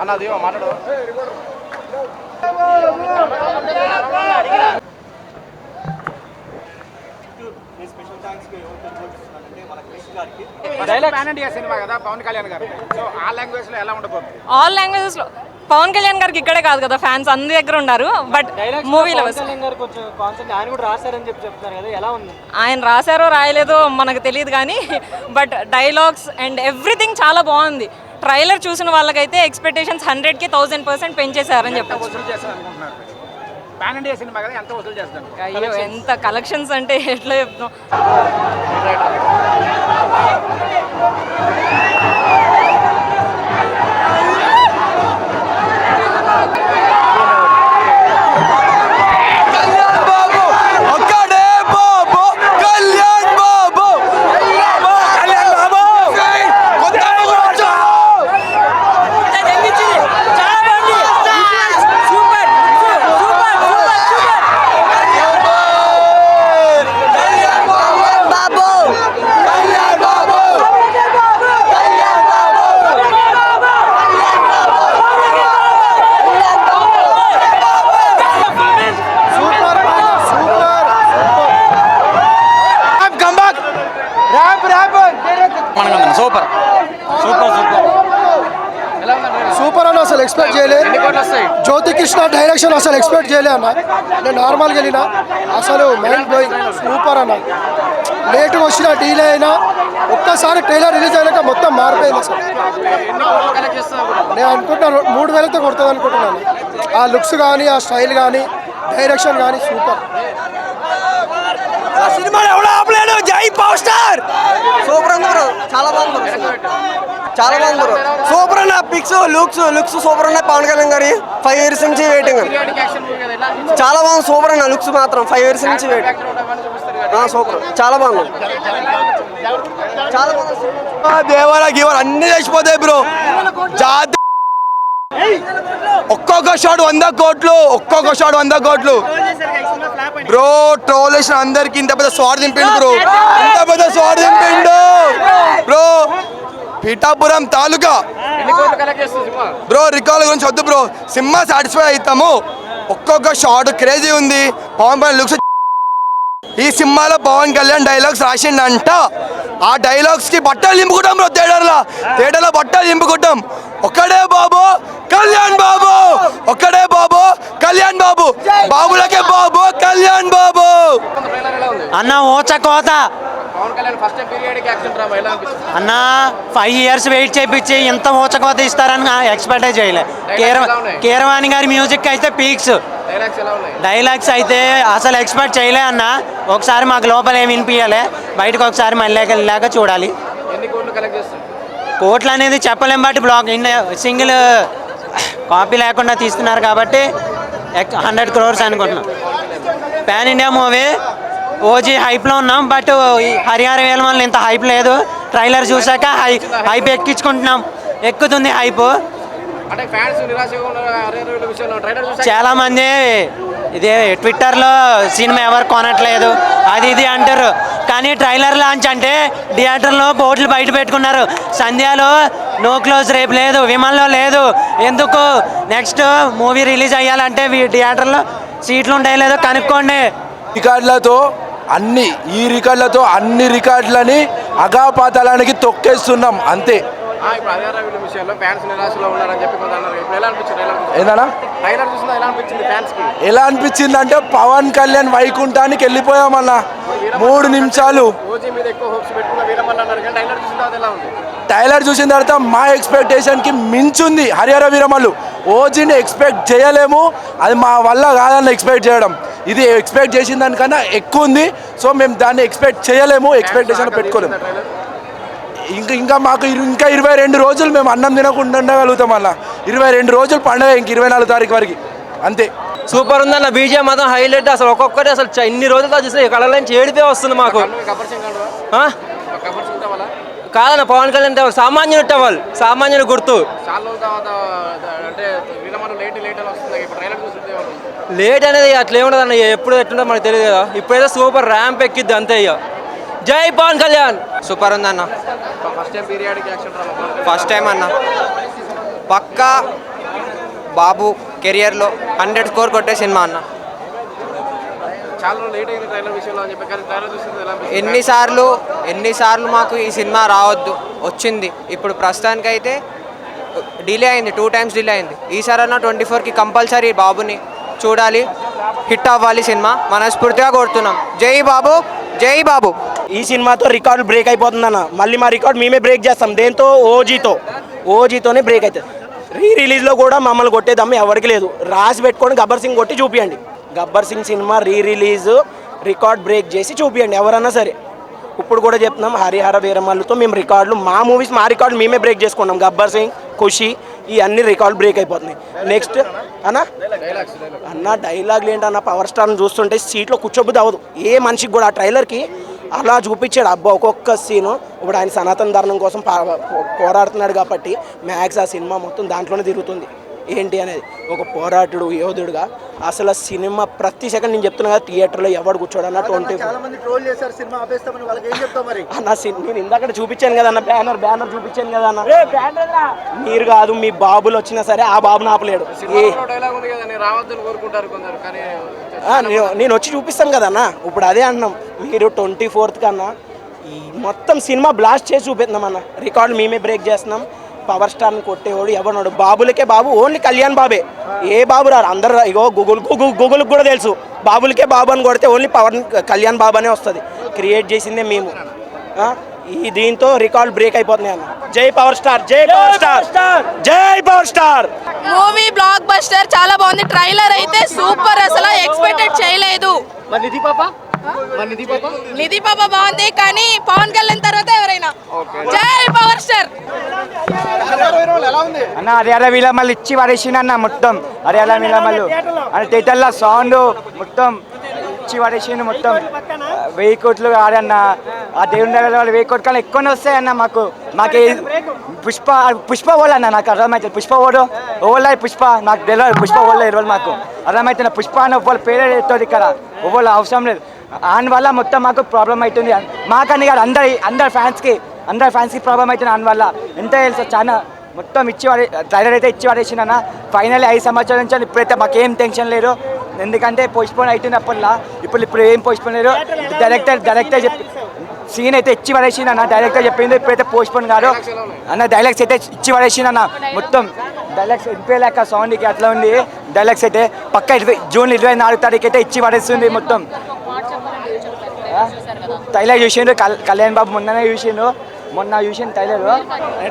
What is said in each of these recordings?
అన్నది మాట్లాడు. సినిమా కదా పవన్ కళ్యాణ్ గారు, సో ఆ లాంగ్వేజ్ లో ఎలా ఉండబోతుంది? ఆల్ లాంగ్వేజెస్ లో పవన్ కళ్యాణ్ గారికి ఇక్కడే కాదు కదా ఫ్యాన్స్ అన్ని దగ్గర ఉన్నారు. బట్ మూవీలో ఆయన రాశారో రాయలేదో మనకు తెలియదు కానీ బట్ డైలాగ్స్ అండ్ ఎవ్రీథింగ్ చాలా బాగుంది. ట్రైలర్ చూసిన వాళ్ళకైతే ఎక్స్పెక్టేషన్స్ 100కి 1000% పెంచేశారని చెప్పచ్చు. అయ్యో ఎంత కలెక్షన్స్ అంటే ఎట్లా చెప్తాం. సూపర్ సూపర్ సూపర్ సూపర్ అన్న. అసలు ఎక్స్పెక్ట్ చేయలేదు. జ్యోతి కృష్ణ డైరెక్షన్ అసలు ఎక్స్పెక్ట్ చేయలే అన్న. నేను నార్మల్గా వెళ్ళినా అసలు మైండ్ బ్లోయింగ్ సూపర్ అన్న. లేట్గా వచ్చిన డీలే అయినా ఒక్కసారి ట్రైలర్ రిలీజ్ అయినాక మొత్తం మారిపోయింది. అసలు నేను అనుకుంటున్నాను 3000తో కొడుతుంది అనుకుంటున్నాను. ఆ లుక్స్ కానీ ఆ స్టైల్ కానీ డైరెక్షన్ కానీ సూపర్. సినిమా ఎవడో ఆపలేడు. జై పవర్ స్టార్. సూపర్ అందరు చాలా బాగుంది. చాలా బాగుంది. సూపర్ అన్న. పిక్స్ లుక్స్ సూపర్ ఉన్నాయి. పవన్ కళ్యాణ్ గారి 5 years నుంచి వెయిటింగ్. చాలా బాగుంది. సూపర్ అన్న. లుక్స్ మాత్రం 5 years నుంచి వెయిటింగ్. సూపర్ చాలా బాగుంది. చాలా బాగుంది. దేవాల గీవాల అన్ని చచ్చిపోతాయి బ్రో. జాతి ఒక్కొక్క షాట్ 100 కోట్లు. ఒక్కొక్క షాట్ 100 కోట్లు బ్రో. ట్రోల్ చేసిన అందరికి ఇంత పెద్ద స్వాడ్ దింపిండు బ్రో. ఇంత పెద్ద స్వాడ్ దింపిండు బ్రో. పిఠాపురం తాలూకా బ్రో. రికార్డుల గురించి వద్దు బ్రో. సినిమా సాటిస్ఫై అవుతాము. ఒక్కొక్క షాట్ క్రేజీ ఉంది. పవన్ కళ్యాణ్ లుక్స్. ఈ సినిమాలో పవన్ కళ్యాణ్ డైలాగ్స్ రాసిండంట. ఆ డైలాగ్స్ కి బట్టలు నింపుకుంటాం బ్రో. థియేటర్లో బట్టలు నింపుకుంటాం. ఒక్కడే బాబు కళ్యాణ్ బాబు. ఒక్కడే బాబు కళ్యాణ్ బాబు. బాబులకే బాబు కళ్యాణ్ బాబు అన్న. ఓచ కోత అన్న. 5 years వెయిట్ చేయించి ఇంత ఓచ కోత ఇస్తారని ఎక్స్పెక్ట్ చేయలే. కీరవాణి గారి మ్యూజిక్ అయితే పీక్స్. డైలాగ్స్ అయితే అసలు ఎక్స్పెక్ట్ చేయలే అన్న. ఒకసారి మాకు లోపల ఏమి వినిపించాలి, బయటకు ఒకసారి మళ్ళీ వెళ్ళాక చూడాలి. కోట్లు అనేది చెప్పలేం. బట్టి బ్లాక్ సింగిల్ కాపీ లేకుండా తీస్తున్నారు కాబట్టి 100 crores అనుకుంటున్నాం. Pan India movie. ఓజీ హైప్లో ఉన్నాం. బట్ హరిహర వీరమల్లు ఇంత హైప్ లేదు. ట్రైలర్ చూసాక హైప్ ఎక్కించుకుంటున్నాం. ఎక్కుతుంది హైప్. చాలా మంది ఇది ట్విట్టర్లో సినిమా ఎవరు కొనట్లేదు అది ఇది అంటారు. కానీ ట్రైలర్ లాంచ్ అంటే థియేటర్లో బోర్డులు బయట పెట్టుకున్నారు. సంధ్యాలో నో క్లోజ్ రేపు లేదు, విమల్లో లేదు. ఎందుకు? నెక్స్ట్ మూవీ రిలీజ్ అయ్యాలంటే థియేటర్లో సీట్లు ఉంటాయో లేదో కనుక్కోండి. ఈ రికార్డులతో అన్ని రికార్డులని అగాపాతాలానికి తొక్కేస్తున్నాం అంతే. ఎలా అనిపించింది అంటే పవన్ కళ్యాణ్ వైకుంఠానికి వెళ్ళిపోయామన్నా 3 నిమిషాలు. ట్రైలర్ చూసిన తర్వాత మా ఎక్స్పెక్టేషన్కి మించుంది హరిహర వీరమల్లు. ఓజీని ఎక్స్పెక్ట్ చేయలేము. అది మా వల్ల కాదని ఎక్స్పెక్ట్ చేయడం. ఇది ఎక్స్పెక్ట్ చేసిన దానికన్నా ఎక్కువ ఉంది. సో మేము దాన్ని ఎక్స్పెక్ట్ చేయలేము. ఎక్స్పెక్టేషన్ పెట్టుకోలేము. ఇంకా మాకు 22 రోజులు మేము అన్నం తినకుండా ఉండగలుగుతాం. అలా 22 రోజులు పండుగ. 24 తారీఖు వరకు అంతే. సూపర్ ఉందన్న. బీజేపీ మాత్రం హైలైట్. అసలు ఒక్కొక్కటి అసలు ఇన్ని రోజులతో చూస్తే కళల నుంచి ఏడిపే వస్తుంది మాకు. కాదన్న పవన్ కళ్యాణ్ సామాన్యుడు టవల్. సామాన్యుడు గుర్తు. లేట్ అనేది అట్లా ఏముండదు అన్న, ఎప్పుడు ఎట్లుందో మనకు తెలియదు కదా. ఇప్పుడైతే సూపర్ ర్యాంప్ ఎక్కిద్ది అంతే ఇక. జై పవన్ కళ్యాణ్. సూపర్ ఉందన్న. ఫస్ట్ టైం అన్న, పక్కా బాబు కెరియర్లో 100 స్కోర్ కొట్టే సినిమా అన్న. ఎన్నిసార్లు మాకు ఈ సినిమా రావద్దు వచ్చింది. ఇప్పుడు ప్రస్తుతానికైతే డిలే అయింది, 2 times డిలే అయింది. ఈసారన్నా 24కి కంపల్సరీ బాబుని చూడాలి, హిట్ అవ్వాలి సినిమా, మనస్ఫూర్తిగా కోరుతున్నాం. జై బాబు, జై బాబు. ఈ సినిమాతో రికార్డు బ్రేక్ అయిపోతుందన్న. మళ్ళీ మా రికార్డు మేమే బ్రేక్ చేస్తాం. దేంతో? ఓజీతోనే బ్రేక్ అవుతుంది. రిలీజ్లో కూడా మమ్మల్ని కొట్టేదమ్మ ఎవరికి లేదు. రాసి పెట్టుకొని గబ్బర్ సింగ్ కొట్టి చూపియండి. Gabbar Singh cinema release record break చేసి చూపియండి ఎవరన్నా సరే. ఇప్పుడు కూడా చెప్తున్నాం, హరిహర వీరమల్లుతో మేము రికార్డులు, మా మూవీస్ మా రికార్డులు మేమే బ్రేక్ చేసుకున్నాం. గబ్బర్ సింగ్, ఖుషి, ఈ అన్ని రికార్డు బ్రేక్ అయిపోతున్నాయి. నెక్స్ట్ అన్న డైలాగులు ఏంటన్న, పవర్ స్టార్ని చూస్తుంటే సీట్లో కూర్చోబుద్ది అవ్వదు ఏ మనిషికి కూడా. ఆ ట్రైలర్కి అలా చూపించాడు అబ్బా ఒక్కొక్క సీను. ఇప్పుడు ఆయన సనాతన ధర్మం కోసం పోరాడుతున్నాడు కాబట్టి మ్యాక్స్ ఆ సినిమా మొత్తం దాంట్లోనే తిరుగుతుంది. ఏంటి అనేది ఒక పోరాటుడు యోధుడుగా అసలు సినిమా ప్రతి సెకండ్ నేను చెప్తున్నా కదా, థియేటర్లో ఎవడు కూర్చోడన్న 20 అన్న నేను ఇందాక చూపించాను కదా అన్న, బ్యానర్ చూపించాను కదా అన్న. మీరు కాదు మీ బాబులు వచ్చినా సరే ఆ బాబుని ఆపలేడు. నేను వచ్చి చూపిస్తాను కదన్నా. ఇప్పుడు అదే అన్నాం, మీరు 24th కన్నా ఈ మొత్తం సినిమా బ్లాస్ట్ చేసి చూపిస్తున్నాం అన్న. రికార్డు మేమే బ్రేక్ చేస్తున్నాం. పవర్ స్టార్ని కొట్టేవాడు ఎవరున్నాడు? బాబులకే బాబు, ఓన్లీ కళ్యాణ్ బాబే. ఏ బాబు రారు. అందరు ఇగో గూగుల్కి కూడా తెలుసు, బాబులకే బాబు అని కొడితే ఓన్లీ కళ్యాణ్ బాబు అనే వస్తుంది. క్రియేట్ చేసిందే మేము. ఈ దీంతో రికార్డ్ బ్రేక్ అయిపోతున్నాయి అన్న. జై పవర్ స్టార్, జై పవర్ స్టార్, జై power star. Movie block buster, చాలా బాగుంది. ట్రైలర్ అయితే సూపర్, అసలు ఎక్స్పెక్టెడ్ చేయలేదు. నిధి పాప బాగుంది, కానీ పవన్ కళ్యాణ్ తర్వాత ఎవరైనా. జై పవర్ స్టార్ అన్న. హరియాల వీళ్ళమల్లు ఇచ్చి పడేసిందన్న మొత్తం. హరియాల వీళ్ళమల్లు అంటే థియేటర్లో సౌండ్ మొత్తం ఇచ్చి పడేసిండు మొత్తం. 1000 కోట్లు ఆడన్న. ఆ దేవుని దగ్గర వాళ్ళు 1000 కోట్ల కన్నా ఎక్కువనే వస్తాయన్న మాకు. పుష్ప ఓళ్ళన్న నాకు అర్థమవుతుంది. పుష్ప ఓళ్ళ పుష్ప నాకు తెలియదు. పుష్ప ఓళ్ళ ఇరవై మాకు అర్థమవుతుంది. పుష్ప అని ఒవ్వరు పేరే ఎత్తుంది ఇక్కడ, ఒవ్వరు అవసరం లేదు. దాని వల్ల మొత్తం మాకు ప్రాబ్లం అవుతుంది. మాకని కాదు, అందరి ఫ్యాన్స్కి ప్రాబ్లం అవుతుంది దాని వల్ల. ఎంత తెలుసు, చాలా మొత్తం ట్రైలర్ అయితే ఇచ్చి పడేసిందన్న. ఫైనల్లీ 5 సంవత్సరాల నుంచి ఇప్పుడైతే మాకేం టెన్షన్ లేదు. ఎందుకంటే పోస్ట్పోన్ అవుతుంది అప్పట్లో. ఇప్పుడు ఏం పోస్ట్పోన్ లేదు. డైరెక్టర్ చెప్పి సీన్ అయితే ఇచ్చి పడేసింది అన్న. డైరెక్టర్ చెప్పింది, ఇప్పుడైతే పోస్ట్పోన్ కాదు అన్న. డైలాగ్స్ అయితే ఇచ్చి పడేసింది అన్న. మొత్తం డైలాగ్స్ వినిపించలేక సౌండ్కి అట్లా ఉంది. డైలాగ్స్ అయితే పక్క జూన్ 24 తారీఖు అయితే ఇచ్చి పడేస్తుంది మొత్తం. ట్రైలర్ చూసిండు కళ్యాణ్ బాబు, మొన్న చూసిన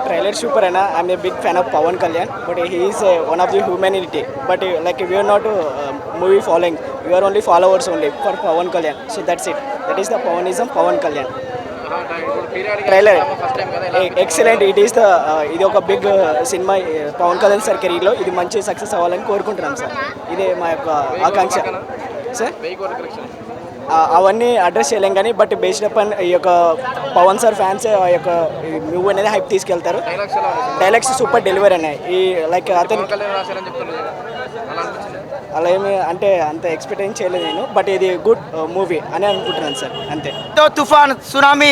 ట్రైలర్ సూపర్ అయినా. I'm a big fan of Pawan Kalyan, but he is one of the humanity. But like we're not movie following, we're only followers only for Pawan Kalyan. So that's it, that is the Pawanism, Pawan Kalyan. Trailer excellent. ఇది ఒక big cinema Pawan Kalyan sir కెరీర్లో. ఇది మంచి success అవ్వాలని కోరుకుంటున్నాం sir. ఇదే మా యొక్క ఆకాంక్ష సార్. అవన్నీ అడ్రస్ చేయలేం కానీ, బట్ బేస్డ్ అపాన్ ఈ యొక్క పవన్ సార్ ఫ్యాన్స్ ఆ యొక్క మూవీ అనేది హైప్ తీసుకెళ్తారు. డైలాగ్స్ సూపర్ డెలివరీ అన్నాయి. ఈ లైక్ అతను అలా ఏమి అంటే అంత ఎక్స్పెక్ట్ ఏం చేయలేదు నేను, బట్ ఇది గుడ్ మూవీ అని అనుకుంటున్నాను సార్, అంతే. తుఫాన్, సునామీ,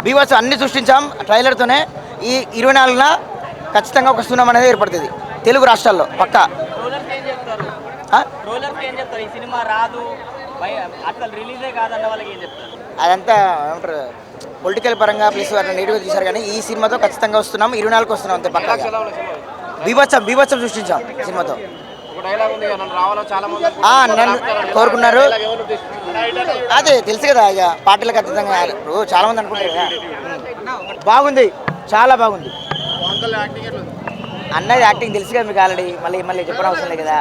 బీవస్ అన్ని సృష్టించాం ట్రైలర్తోనే. ఈ 24న ఖచ్చితంగా ఒక సునామీ అనేది ఏర్పడుతుంది తెలుగు రాష్ట్రాల్లో పక్కా. అదంతా ఏమంటారు పొలిటికల్ పరంగా ప్లస్ అట్లా నెగిటివ్గా తీశారు, కానీ ఈ సినిమాతో ఖచ్చితంగా వస్తున్నాం. 24కి వస్తున్నాం అంతే పక్కా. బీభత్సం సృష్టించాం సినిమాతో. నన్ను కోరుకున్నారు, అదే తెలుసు కదా ఇక పార్టీలకు ఖచ్చితంగా. ఇప్పుడు చాలా మంది అనుకుంటారు కదా. బాగుంది, చాలా బాగుంది. అన్నది యాక్టింగ్ తెలుసు కదా మీకు ఆల్రెడీ, మళ్ళీ చెప్పడం అవసరం లేదు కదా.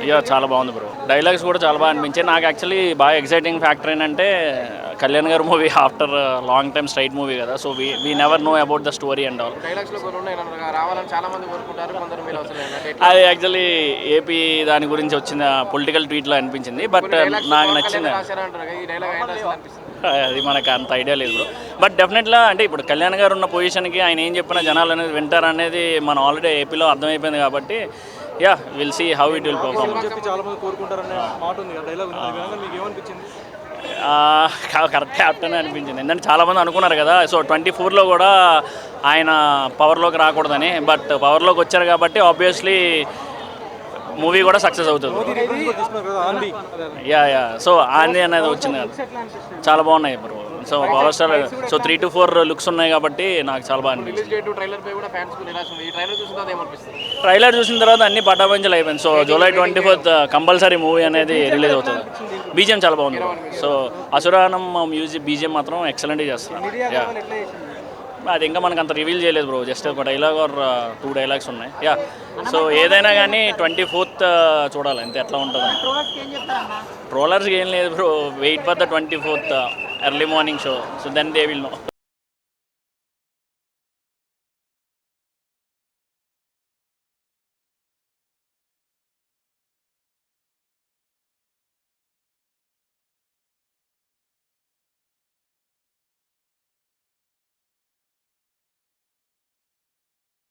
ఇక చాలా బాగుంది బ్రో. డైలాగ్స్ కూడా చాలా బాగా అనిపించాయి నాకు. యాక్చువల్లీ బాగా ఎక్సైటింగ్ ఫ్యాక్టర్ ఏంటంటే Kalyan garu movie after long time straight movie కదా. So we never know about the story and all. అది యాక్చువల్లీ ఏపీ దాని గురించి వచ్చిన పొలిటికల్ ట్వీట్లో అనిపించింది, బట్ నాకు నచ్చింది. అది మనకు అంత ఐడియా లేదు బ్రో. బట్ డెఫినెట్గా అంటే ఇప్పుడు కళ్యాణ్ గారు ఉన్న పొజిషన్కి ఆయన ఏం చెప్పినా జనాలు అనేది వింటారనేది మనం ఆల్రెడీ ఏపీలో అర్థమైపోయింది కాబట్టి yeah will see how it will perform. Correct captain అనిపించింది. ఎందుకంటే చాలామంది అనుకున్నారు కదా, సో 24లో కూడా ఆయన పవర్లోకి రాకూడదని, బట్ పవర్లోకి వచ్చారు కాబట్టి ఆబ్వియస్లీ మూవీ కూడా సక్సెస్ అవుతుంది. యా సో ఆంది అనేది వచ్చింది కదా, చాలా బాగున్నాయి bro. So power star, so 3 to 4 looks ఉన్నాయి కాబట్టి నాకు చాలా బాగా అనిపించింది. ట్రైలర్ చూసిన తర్వాత అన్ని పటాపంచలు అయిపోయింది. So July 24th compulsory movie అనేది రిలీజ్ అవుతుంది. బీజిఎం చాలా బాగుంది. సో అసురానం మ్యూజిక్ బీజిఎం మాత్రం ఎక్సలెంట్గా చేస్తున్నారు. యా అది ఇంకా మనకు అంత రివీల్ చేయలేదు బ్రో, జస్ట్ ఒక డైలాగ్ ఆర్ 2 డైలాగ్స్ ఉన్నాయి. యా సో ఏదైనా కానీ 24th చూడాలి అంతే ఎట్లా ఉంటుంది. ట్రోలర్స్కి ఏం లేదు bro, wait for the 24th early morning show, so then they will no.